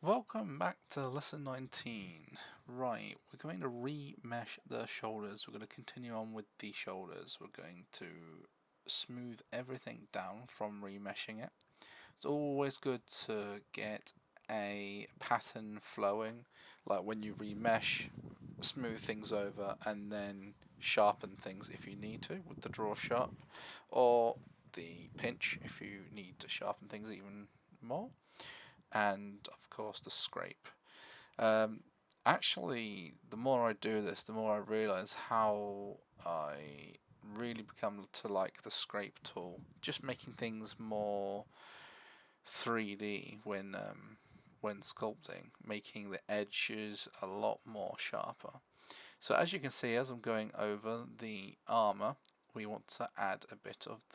Welcome back to lesson 19. Right, we're going to remesh the shoulders. We're going to continue on with the shoulders. We're going to smooth everything down from remeshing it. It's always good to get a pattern flowing, like when you remesh, smooth things over and then sharpen things if you need to with the draw sharp, or the pinch if you need to sharpen things even more, and of course the scrape. Um, Actually, the more I do this, the more I realize how I really become to like the scrape tool, just making things more 3D when sculpting, making the edges a lot more sharper. So as you can see, as I'm going over the armor, we want to add a bit of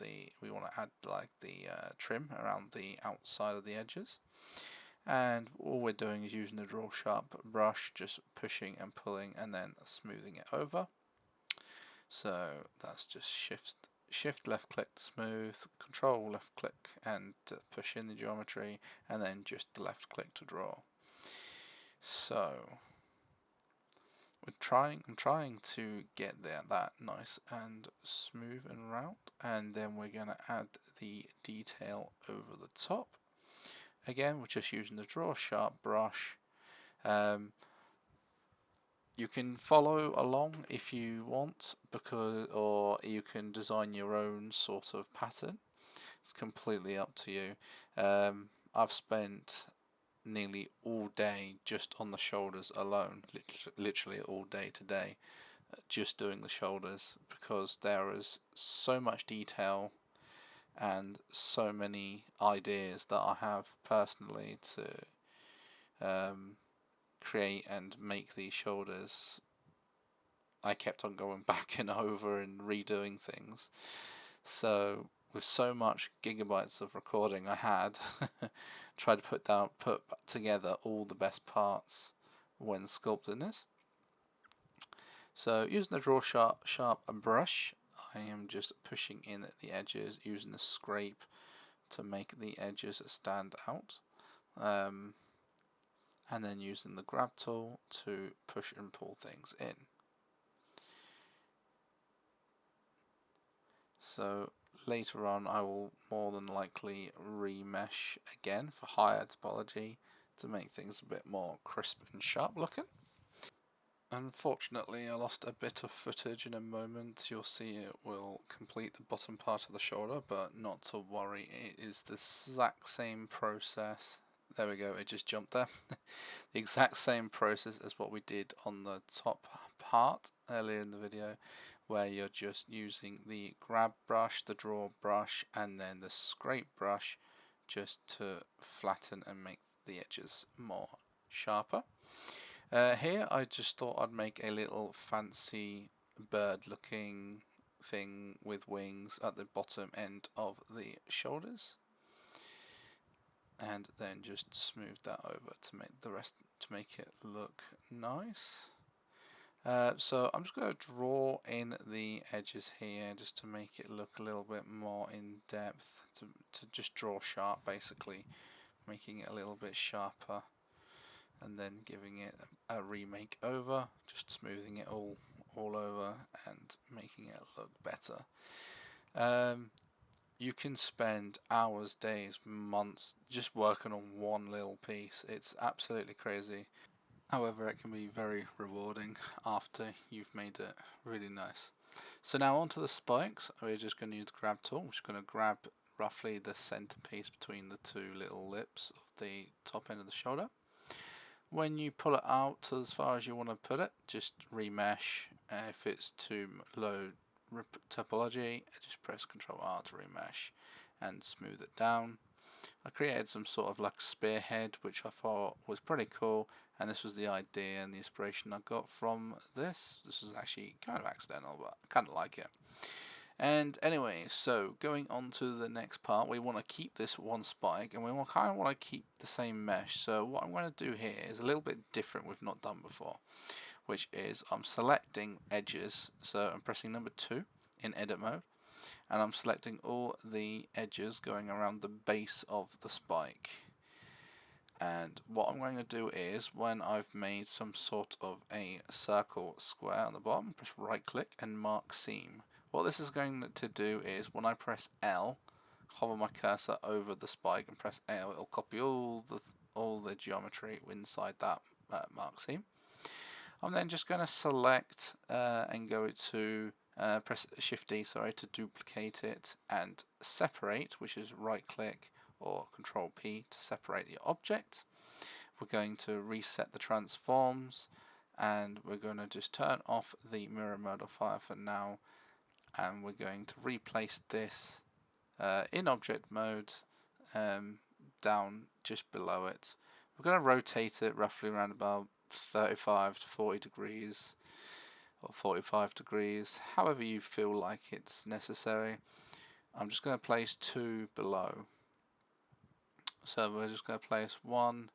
we want to add like the trim around the outside of the edges. And all we're doing is using the draw sharp brush, just pushing and pulling and then smoothing it over. So that's just shift left click to smooth, control left click and push in the geometry, and then just the left click to draw. So I'm trying to get that nice and smooth and round, and then we're going to add the detail over the top. Again, we're just using the draw sharp brush. You can follow along if you want, or you can design your own sort of pattern. It's completely up to you. I've spent nearly all day just on the shoulders alone, literally all day today, just doing the shoulders, because there is so much detail and so many ideas that I have personally to create and make these shoulders. I kept on going back and over and redoing things. So with so much gigabytes of recording I had, tried to put together all the best parts when sculpting this. So using the draw sharp and brush, I am just pushing in at the edges, using the scrape to make the edges stand out, and then using the grab tool to push and pull things in. So later on I will more than likely remesh again for higher topology to make things a bit more crisp and sharp looking. Unfortunately, I lost a bit of footage. In a moment you'll see it will complete the bottom part of the shoulder, but not to worry, it is the exact same process. There we go, it just jumped there. The exact same process as what we did on the top part earlier in the video, where you're just using the grab brush, the draw brush, and then the scrape brush just to flatten and make the edges more sharper. Here I just thought I'd make a little fancy bird looking thing with wings at the bottom end of the shoulders, and then just smooth that over to make it look nice. So I'm just going to draw in the edges here just to make it look a little bit more in depth, to just draw sharp, basically making it a little bit sharper, and then giving it a remake over, just smoothing it all over and making it look better. You can spend hours, days, months just working on one little piece. It's absolutely crazy. However, it can be very rewarding after you've made it really nice. So now onto the spikes. We're just going to use the grab tool. We're just going to grab roughly the centerpiece between the two little lips of the top end of the shoulder. When you pull it out to as far as you want to put it, just remesh. If it's too low topology, just press Ctrl R to remesh and smooth it down. I created some sort of like spearhead, which I thought was pretty cool, and this was the idea and the inspiration I got from this. This was actually kind of accidental, but I kind of like it. And anyway, so going on to the next part, we want to keep this one spike, and we kind of want to keep the same mesh. So what I'm going to do here is a little bit different we've not done before, which is I'm selecting edges. So I'm pressing number 2 in edit mode, and I'm selecting all the edges going around the base of the spike. And what I'm going to do is, when I've made some sort of a circle square on the bottom, press right click and mark seam. What this is going to do is, when I press L, hover my cursor over the spike and press L, it'll copy all the geometry inside that mark seam. I'm then just going to select and go to press Shift D, sorry, to duplicate it, and separate, which is right click or Control P to separate the object. We're going to reset the transforms, and we're going to just turn off the mirror modifier for now, and we're going to replace this in object mode down just below it. We're going to rotate it roughly around about 35 to 40 degrees or 45 degrees, however you feel like it's necessary. I'm just going to place 2 below. So we're just going to place 1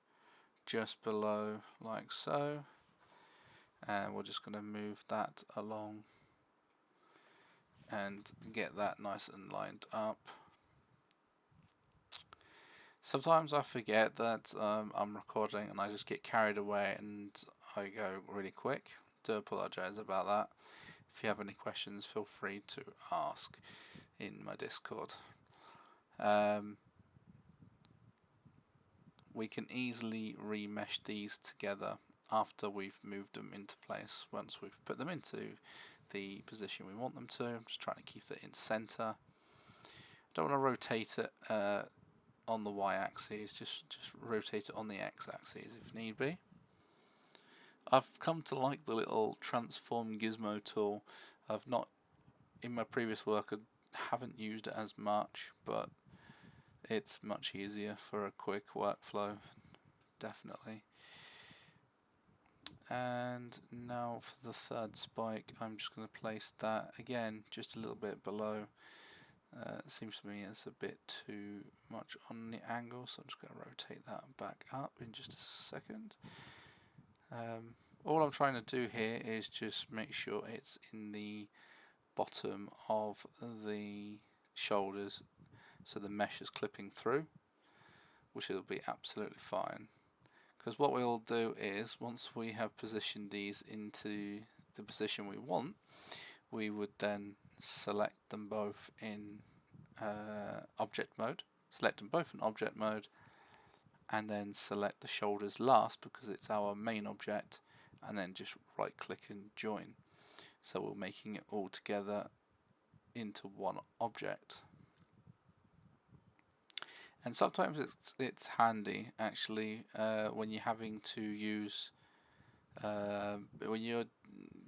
just below like so, and we're just going to move that along and get that nice and lined up. Sometimes I forget that I'm recording and I just get carried away and I go really quick. Do apologise about that. If you have any questions, feel free to ask in my Discord. We can easily remesh these together after we've moved them into place, once we've put them into the position we want them to. I'm just trying to keep it in center. Don't want to rotate it on the y-axis, just rotate it on the x-axis if need be. I've come to like the little transform gizmo tool. I've not, in my previous work, I haven't used it as much, but it's much easier for a quick workflow, definitely. And now for the third spike, I'm just going to place that again just a little bit below. It seems to me it's a bit too much on the angle, so I'm just going to rotate that back up in just a second. All I'm trying to do here is just make sure it's in the bottom of the shoulders, so the mesh is clipping through, which will be absolutely fine. Because what we'll do is, once we have positioned these into the position we want, we would then select them both in object mode, and then select the shoulders last because it's our main object, and then just right click and join. So we're making it all together into one object. And sometimes it's handy actually when you're having to use when you're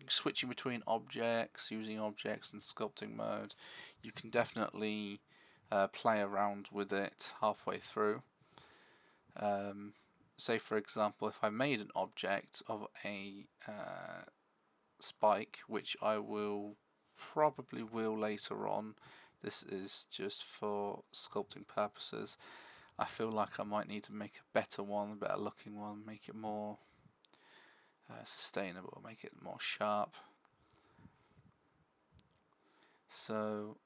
switching between objects, using objects in sculpting mode, you can definitely play around with it halfway through. Say for example, if I made an object of a spike, which I will probably will later on, this is just for sculpting purposes. I feel like I might need to make a better one, a better looking one, make it more sustainable, make it more sharp. So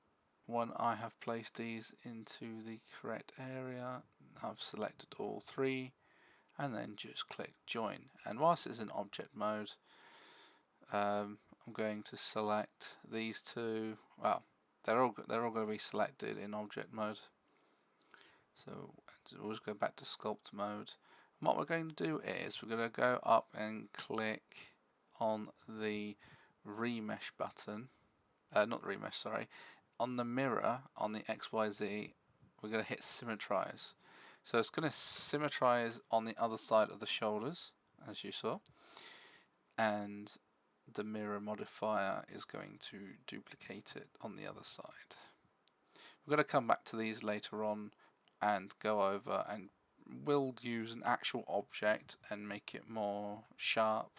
when I have placed these into the correct area, I've selected all 3 and then just click join. And whilst it's in object mode, I'm going to select these 2. Well, they're all going to be selected in object mode. So we'll just go back to sculpt mode. And what we're going to do is we're going to go up and click on the remesh button. Not the remesh, sorry. On the mirror on the XYZ, we're going to hit symmetrize. So it's going to symmetrize on the other side of the shoulders, as you saw, and the mirror modifier is going to duplicate it on the other side. We're going to come back to these later on and go over, and we'll use an actual object and make it more sharp.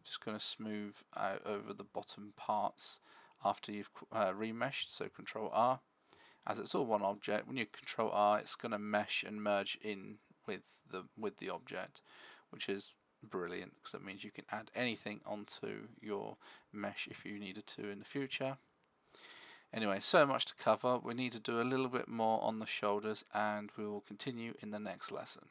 Just going to smooth out over the bottom parts after you've remeshed, so Control R. As it's all one object, when you Control R, it's going to mesh and merge in with the object, which is brilliant because that means you can add anything onto your mesh if you needed to in the future. Anyway, so much to cover. We need to do a little bit more on the shoulders, and we will continue in the next lesson.